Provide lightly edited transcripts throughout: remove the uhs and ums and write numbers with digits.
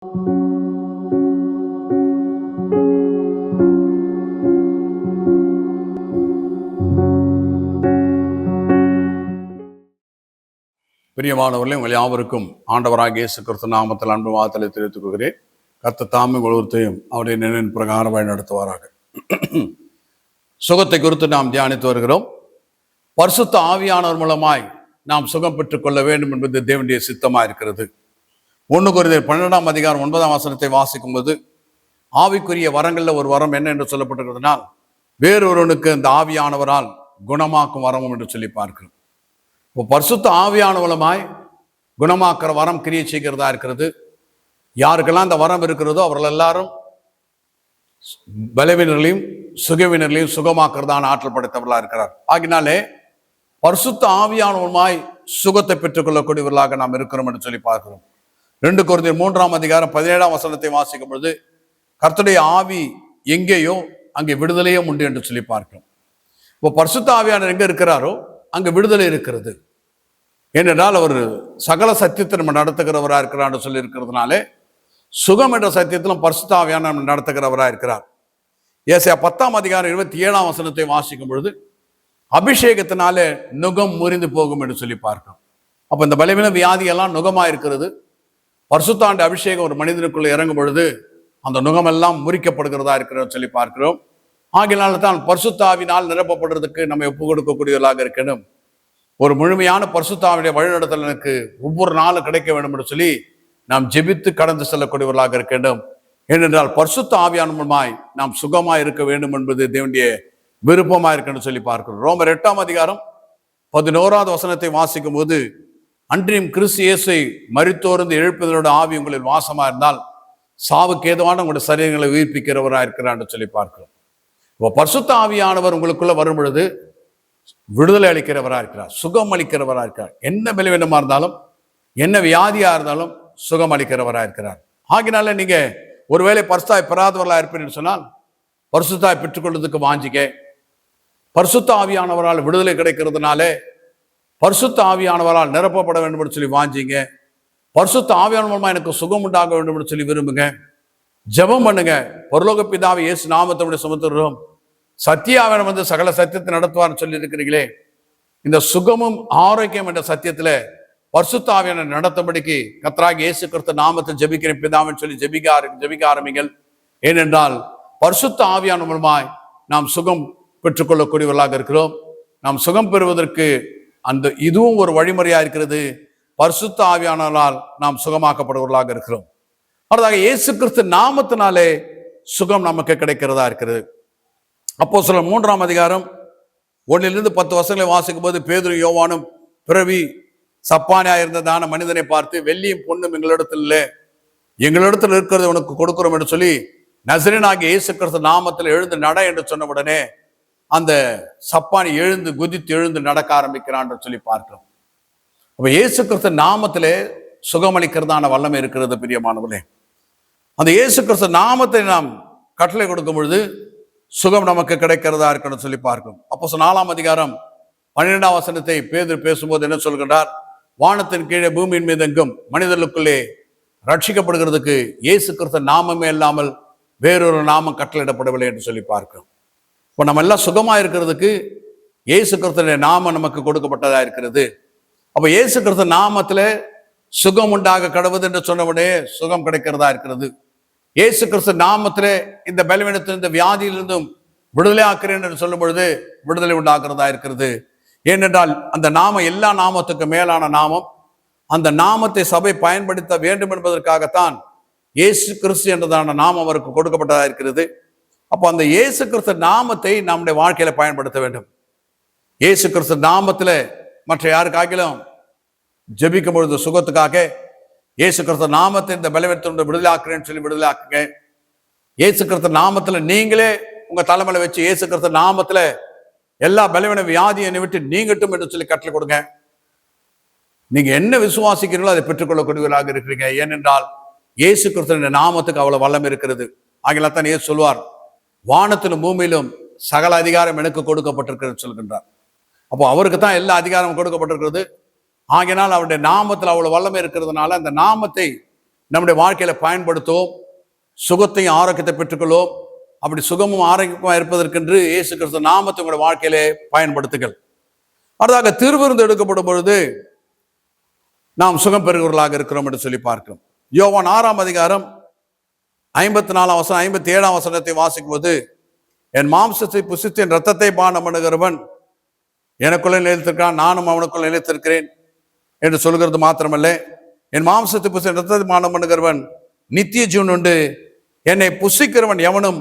பிரியமானவர்களே, உங்கள் யாவருக்கும் ஆண்டவராகிய இயேசு கிறிஸ்து நாமத்தில் அன்பு வாழ்த்தலை தெரிவித்துக் கொள்கிறேன். கர்த்தர் தாமே ஒவ்வொருத்தையும் அவருடைய நினைவின் பிரகாரம் வழி நடத்துவாராக. சுகத்தை குறித்து நாம் தியானித்து வருகிறோம். பரிசுத்த ஆவியானவர் மூலமாய் நாம் சுகம் பெற்றுக் கொள்ள வேண்டும் என்பது தேவனுடைய சித்தமாக இருக்கிறது. 1 கொரிந்தியர் 12:9 வாசிக்கும் போது, ஆவிக்குரிய வரங்களில் ஒரு வரம் என்ன என்று சொல்லப்பட்டிருக்கிறதுனால், வேறொருவனுக்கு இந்த ஆவியானவரால் குணமாக்கும் வரமும் என்று சொல்லி பார்க்கிறோம். இப்போ பரிசுத்த ஆவியான மூலமாய் குணமாக்குற வரம் கிரியை செய்கிறதா இருக்கிறது. யாருக்கெல்லாம் அந்த வரம் இருக்கிறதோ அவர்கள் எல்லாரும் பலவீனர்களையும் சுகவீனர்களையும் சுகமாக்குறதான ஆற்றல் படைத்தவர்களாக இருக்கிறார். ஆகினாலே பரிசுத்த ஆவியான மூலமாய் சுகத்தை பெற்றுக்கொள்ளக்கூடியவர்களாக நாம் இருக்கிறோம் என்று சொல்லி பார்க்கிறோம். 2 கொரிந்தியர் 3:17 வாசிக்கும் பொழுது, கர்த்தருடைய ஆவி எங்கேயோ அங்கே விடுதலையும் உண்டு என்று சொல்லி பார்க்கிறோம். இப்போ பரிசுத்த ஆவியானவர் எங்க இருக்கிறாரோ அங்கு விடுதலை இருக்கிறது. ஏனென்றால் அவர் சகல சத்தியத்தை நம்ம நடத்துகிறவராக இருக்கிறார் சொல்லி இருக்கிறதுனாலே, சுகம் என்ற சத்தியத்திலும் பரிசுத்த ஆவியானவர் நம்ம நடத்துகிறவராக இருக்கிறார். ஏசாயா 10:27 வாசிக்கும் பொழுது, அபிஷேகத்தினாலே நுகம் முறிந்து போகும் என்று சொல்லி பார்க்கிறோம். அப்போ இந்த பலவீன வியாதியெல்லாம் நுகமாக இருக்கிறது. பரிசுத்தாண்ட அபிஷேகம் ஒரு மனிதனுக்குள்ள இறங்கும் பொழுது அந்த நுகமெல்லாம் முறிக்கப்படுகிறதா இருக்கிறது சொல்லி பார்க்கிறோம். ஆகினால தான் பரிசுத்த ஆவியினால் நிரப்பப்படுறதுக்கு நம்ம ஒப்பு கொடுக்கக்கூடியவர்களாக இருக்கணும். ஒரு முழுமையான பரிசுத்த ஆவியுடைய வழிநடத்தல் எனக்கு ஒவ்வொரு நாளும் கிடைக்க வேண்டும் என்று சொல்லி நாம் ஜெபித்து கடந்து செல்லக்கூடியவர்களாக இருக்கணும். ஏனென்றால் பரிசுத்த ஆவியான மூலமாய் நாம் சுகமாய் இருக்க வேண்டும் என்பது தேவனுடைய விருப்பமாக இருக்குன்னு சொல்லி பார்க்கிறோம். ரோமர் 8:11 வாசிக்கும் போது, அன்றியும் கிறிஸ்து இயேசுவை மரித்தோர்ந்து எழுப்பதோட ஆவி உங்களில் வாசமா இருந்தால் சாவுக்கு ஏதுவான உங்களுடைய சரீரங்களை உயிர்ப்பிக்கிறவராக இருக்கிறான்னு சொல்லி பார்க்கிறோம். இப்போ பரிசுத்த ஆவியானவர் உங்களுக்குள்ள வரும் பொழுது விடுதலை அளிக்கிறவராக இருக்கிறார், சுகம் அளிக்கிறவராக இருக்கிறார். என்ன பலவீனமா இருந்தாலும், என்ன வியாதியா இருந்தாலும் சுகம் அளிக்கிறவராக இருக்கிறார். ஆகினால நீங்க ஒருவேளை பரிசுத்தாய் பெறாதவர்களாக இருப்பீன்னு சொன்னால், பரிசுத்தாய் பெற்றுக்கொள்வதற்கு வாஞ்சிக்க. பரிசுத்த ஆவியானவரால் விடுதலை கிடைக்கிறதுனாலே பரிசுத்த ஆவியானவரால் நிரப்பப்பட வேண்டும் என்று சொல்லி வாஞ்சிங்க. பரிசுத்த ஆவியானவர் மூலமா எனக்கு சுகம் உண்டாக வேண்டும் என்று சொல்லி விரும்புங்க. ஜெபம் பண்ணுங்க. பரலோக பிதாவை இயேசு நாமத்தை சுமத்துகிறோம், சத்தியாவினம் வந்து சகல சத்தியத்தை நடத்துவார்னு சொல்லி இருக்கிறீங்களே. இந்த சுகமும் ஆரோக்கியம் என்ற சத்தியத்துல பரிசுத்த ஆவியானவர் நடத்தும்படிக்கு கர்த்தராகிய இயேசு கிறிஸ்து நாமத்தில் ஜெபிக்கிற பிதாவின்னு சொல்லி ஜெபிக்க ஆரம்பிங்கள். ஏனென்றால் பரிசுத்த ஆவியானவர் மூலமாய் நாம் சுகம் பெற்றுக்கொள்ளக்கூடியவர்களாக இருக்கிறோம். நாம் சுகம் பெறுவதற்கு இதுவும் ஒரு வழிமுறையா இருக்கிறது. பரிசுத்த ஆவியானவரால் நாம் சுகமாக்கப்படுவர்களாக இருக்கிறோம். அடுத்ததாக இயேசு கிறிஸ்து நாமத்தினாலே சுகம் நமக்கு கிடைக்கிறதா இருக்கிறது. அப்போஸ்தலர் 3:1-10 வாசிக்கும் போது, பேதுரு யோவானும் பிறவி சப்பானியா இருந்ததான மனிதனை பார்த்து, வெள்ளியும் பொண்ணும் எங்களிடத்தில் இல்லை, எங்களிடத்தில் இருக்கிறது உனக்கு கொடுக்கிறோம் என்று சொல்லி நசரேயனாகிய இயேசு கிறிஸ்து நாமத்தில் எழுந்து நட என்று சொன்ன உடனே அந்த சப்பானி எழுந்து குதித்து எழுந்து நடக்க ஆரம்பிக்கிறான் என்று சொல்லி பார்க்கிறோம். அப்ப இயேசு கிறிஸ்து நாமத்திலே சுகமளிக்கிறதான வல்லமை இருக்கிறது. பிரியமானவர்களே, அந்த இயேசு கிறிஸ்து நாமத்தை நாம் கட்டளை கொடுக்கும் பொழுது சுகம் நமக்கு கிடைக்கிறதா இருக்கணும் சொல்லி பார்க்கும். அப்போஸ்தலர் 4:12 பேதுரு பேசும்போது என்ன சொல்கின்றார்? வானத்தின் கீழே பூமியின் மீது எங்கும் மனிதர்களுக்குள்ளே ரட்சிக்கப்படுகிறதுக்கு இயேசு கிறிஸ்து நாமமே இல்லாமல் வேறொரு நாமம் கட்டளையிடப்படவில்லை என்று சொல்லி பார்க்கிறோம். இப்போ நம்ம எல்லாம் சுகமா இருக்கிறதுக்கு இயேசு கிறிஸ்துவின் நாமம் நமக்கு கொடுக்கப்பட்டதா இருக்கிறது. அப்ப இயேசு கிறிஸ்து நாமத்திலே சுகம் உண்டாக கடவுது என்று சொன்னவுடனே சுகம் கிடைக்கிறதா இருக்கிறது. இயேசு கிறிஸ்து நாமத்திலே இந்த பலவீனத்திலிருந்து, இந்த வியாதியிலிருந்தும் விடுதலை ஆக்கிறேன் என்று சொல்லும் பொழுது விடுதலை உண்டாக்குறதா இருக்கிறது. ஏனென்றால் அந்த நாமம் எல்லா நாமத்துக்கு மேலான நாமம். அந்த நாமத்தை சபை பயன்படுத்த வேண்டும் என்பதற்காகத்தான் இயேசு கிறிஸ்து என்றதான நாமம் அவருக்கு கொடுக்கப்பட்டதா இருக்கிறது. அப்போ அந்த இயேசு கிறிஸ்து நாமத்தை நம்முடைய வாழ்க்கையில பயன்படுத்த வேண்டும். இயேசு கிறிஸ்து நாமத்திலே மற்ற யாருக்காகிலும் ஜெபிக்கும் பொழுது சுகத்துக்காக இயேசு கிறிஸ்து நாமத்தை இந்த பலவீனத்திலிருந்து விடுதலை ஆக்குறேன்னு சொல்லி விடுதலை ஆக்குங்க. இயேசு கிறிஸ்து நாமத்துல நீங்களே உங்க தலைமையில வச்சு இயேசு கிறிஸ்து நாமத்துல எல்லா பலவீன வியாதியை விட்டு நீங்கட்டும் என்று சொல்லி கட்டளை கொடுங்க. நீங்க என்ன விசுவாசிக்கிறீங்களோ அதை பெற்றுக்கொள்ளக்கூடியவர்களாக இருக்கிறீங்க. ஏனென்றால் இயேசு கிறிஸ்துவின் நாமத்துக்கு அவ்வளவு வல்லம் இருக்கிறது. ஆகியத்தான் இயேசு சொல்வார், வானத்திலும் பூமியிலும் சகல அதிகாரம் எனக்கு கொடுக்கப்பட்டிருக்கிறது சொல்கின்றார். அப்போ அவருக்கு தான் எல்லா அதிகாரமும் கொடுக்கப்பட்டிருக்கிறது. ஆகினால் அவருடைய நாமத்தில் அவ்வளவு வல்லமை இருக்கிறதுனால அந்த நாமத்தை நம்முடைய வாழ்க்கையில பயன்படுத்துவோம். சுகத்தையும் ஆரோக்கியத்தை பெற்றுக்கொள்வோம். அப்படி சுகமும் ஆரோக்கியமா இருப்பதற்கென்று இயேசு கிறிஸ்து நாமத்தை உங்களுடைய வாழ்க்கையிலே பயன்படுத்துங்கள். அடுத்ததாக திருவிருந்து எடுக்கப்படும் பொழுது நாம் சுகம் பெறுகிறவர்களாக இருக்கிறோம் என்று சொல்லி பார்க்கிறோம். யோவான் 6ஆம் அதிகாரம் 54ஆம் வசனம் 57ஆம் வசனத்தை வாசிக்கும் போது, என் மாம்சத்தை புசித்து என் ரத்தத்தை பானம் பண்ணுகிறவன் எனக்குள்ளே நிலைத்திருக்கிறான், நானும் அவனுக்குள் நிலைத்திருக்கிறேன் என்று சொல்கிறது மாத்திரமல்ல, என் மாம்சத்தை புசி ரத்தத்தை பானம் பண்ணுகிறவன் நித்திய ஜீவன் உண்டு, என்னை புசிக்கிறவன் எவனும்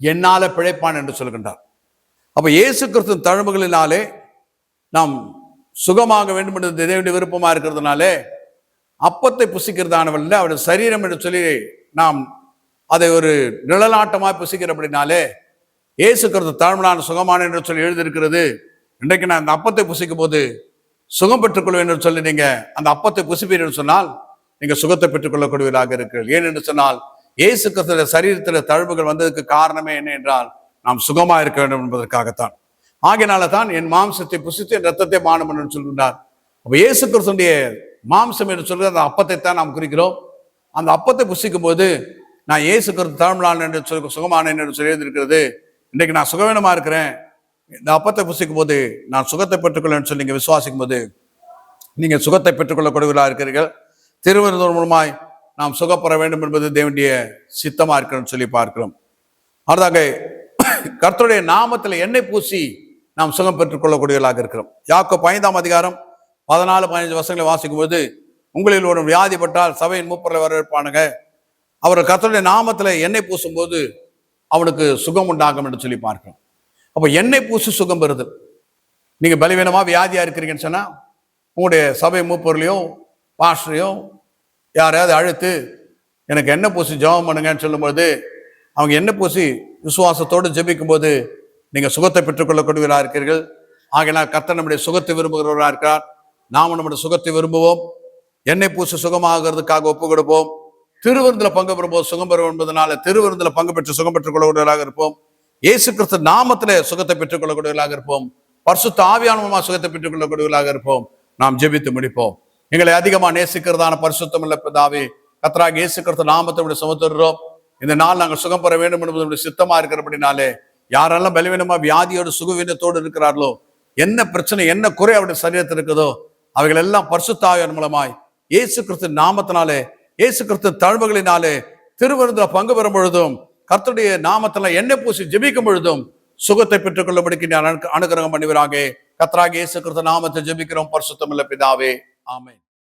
என்னால பிழைப்பான் என்று சொல்கின்றார். அப்ப இயேசு கிறிஸ்துவின் தழும்புகளினாலே நாம் சுகமாக வேண்டும் என்று தேவனுடைய விருப்பமா இருக்கிறதுனாலே அப்பத்தை புசிக்கிறதானவல்ல, அவருடைய சரீரம் என்று சொல்லி நாம் அதை ஒரு நிழலாட்டமாய் புசிக்கிறபடினாலே இயேசு கிறிஸ்து தாழ்மையான சுகமான என்று சொல்லி எழுதியிருக்கிறது. இன்றைக்கு நான் அந்த அப்பத்தை புசிக்கும் போது சுகம் பெற்றுக்கொள்வேன் என்று சொல்லி நீங்க அந்த அப்பத்தை புசிப்பீர் என்று சொன்னால் நீங்க சுகத்தை பெற்றுக்கொள்ளக்கூடியவராக இருக்கிறீர்கள். ஏன் என்று சொன்னால் இயேசு கிறிஸ்துவின் சரீரத்தில் தழும்புகள் வந்ததுக்கு காரணமே என்ன என்றால் நாம் சுகமா இருக்க வேண்டும் என்பதற்காகத்தான். ஆகையினால தான் என் மாம்சத்தை புசித்து என் ரத்தத்தை பானம் என்று சொல்கின்றார். அப்ப இயேசு கிறிஸ்துடைய மாம்சம் என்று சொல்கிற அந்த அப்பத்தை தான் நாம் குறிக்கிறோம். அந்த அப்பத்தை புசிக்கும் போது நான் இயேசு கிறிஸ்து தாழ்மையான என்று சொல்லி சுகமானேன் என்று சொல்லி எழுதியிருக்கிறது. இன்றைக்கு நான் சுகவீனமா இருக்கிறேன், இந்த அப்பத்தை புசிக்கும் போது நான் சுகத்தை பெற்றுக்கொள்ள சொல்லி நீங்க விசுவாசிக்கும் போது நீங்க சுகத்தை பெற்றுக்கொள்ளக்கூடியவர்களாக இருக்கிறீர்கள். திருவிருந்தோர் மூலமாய் நாம் சுகப்பெற வேண்டும் என்பது தேவனுடைய சித்தமா இருக்கிறோம் சொல்லி பார்க்கிறோம். அடுத்தாக கர்த்தருடைய நாமத்தில் எண்ணெய் பூசி நாம் சுகம் பெற்றுக்கொள்ளக்கூடியவர்களாக இருக்கிறோம். யாக்கோபு 5ஆம் அதிகாரம் 14-15 வசனங்களை வாசிக்கும் போது, உங்களில் ஒரு வியாதிப்பட்டால் சபையின் மூப்பரை வரவேற்பானுங்க, அவர் கர்த்தருடைய நாமத்தில் எண்ணெய் பூசும் போது அவனுக்கு சுகம் உண்டாகும் என்று சொல்லி பார்க்கிறோம். அப்போ எண்ணெய் பூசி சுகம் பெறுது. நீங்க பலவீனமா வியாதியா இருக்கிறீங்கன்னு சொன்னா உங்களுடைய சபை மூப்பொருளையும் பாஸ்டரையும் யாரையாவது அழைத்து எனக்கு எண்ணெய் பூசி ஜெபம் பண்ணுங்கன்னு சொல்லும்போது அவங்க எண்ணெய் பூசி விசுவாசத்தோடு ஜெபிக்கும் போது நீங்க சுகத்தை பெற்றுக்கொள்ளக்கூடியவராக இருக்கிறீர்கள். ஆகையினால் கர்த்தர் நம்முடைய சுகத்தை விரும்புகிறவராக இருக்கிறார். நாம நம்முடைய சுகத்தை விரும்புவோம். எண்ணெய் பூசி சுகமாகிறதுக்காக ஒப்பு கொடுப்போம். திருவிருந்தில் பங்கு பெறும்போது சுகம் பெறுவோம் என்பதனால திருவிருந்தில் பங்கு பெற்று சுகம் பெற்றுக்கொள்ளக்கூடியவர்களாக இருப்போம். இயேசு கிறிஸ்து நாமத்திலே சுகத்தை பெற்றுக்கொள்ளக்கூடியவர்களாக இருப்போம். பரிசுத்த ஆவியானவருமா சுகத்தை பெற்றுக்கொள்ளக்கூடியவர்களாக இருப்போம். நாம் ஜெபித்து முடிப்போம். எங்களை அதிகமாக நேசிக்கிறதான பரிசுத்தம் உள்ள பிதாவே, கர்த்தராகிய இயேசு கிறிஸ்து நாமத்தை சுமத்துகிறோம். இந்த நாள் நாங்கள் சுகம் பெற வேண்டும் என்பது சித்தமா இருக்கிறபடினாலே யாரெல்லாம் பலவீனமா வியாதியோடு சுகவீனத்தோடு இருக்கிறார்களோ, என்ன பிரச்சனை என்ன குறை அவருடைய சரீரத்தில் இருக்குதோ அவைகள் எல்லாம் பரிசுத்த ஆவியானவர் மூலமாய் இயேசு கிறிஸ்து நாமத்தினாலே இயேசு கிறிஸ்து தழும்புகளினாலே திருவிருந்தில் பங்கு பெறும் பொழுதும் கர்த்தருடைய நாமத்தில் எண்ணெய் பூசி ஜெபிக்கும் பொழுதும் சுகத்தை பெற்றுக்கொள்ளும்படிக்கு அனுகிரகம் பண்ணுவீராக. கர்த்தராகிய இயேசு கிறிஸ்து நாமத்தை ஜெபிக்கிறோம் பரிசுத்தமுள்ள பிதாவே, ஆமென்.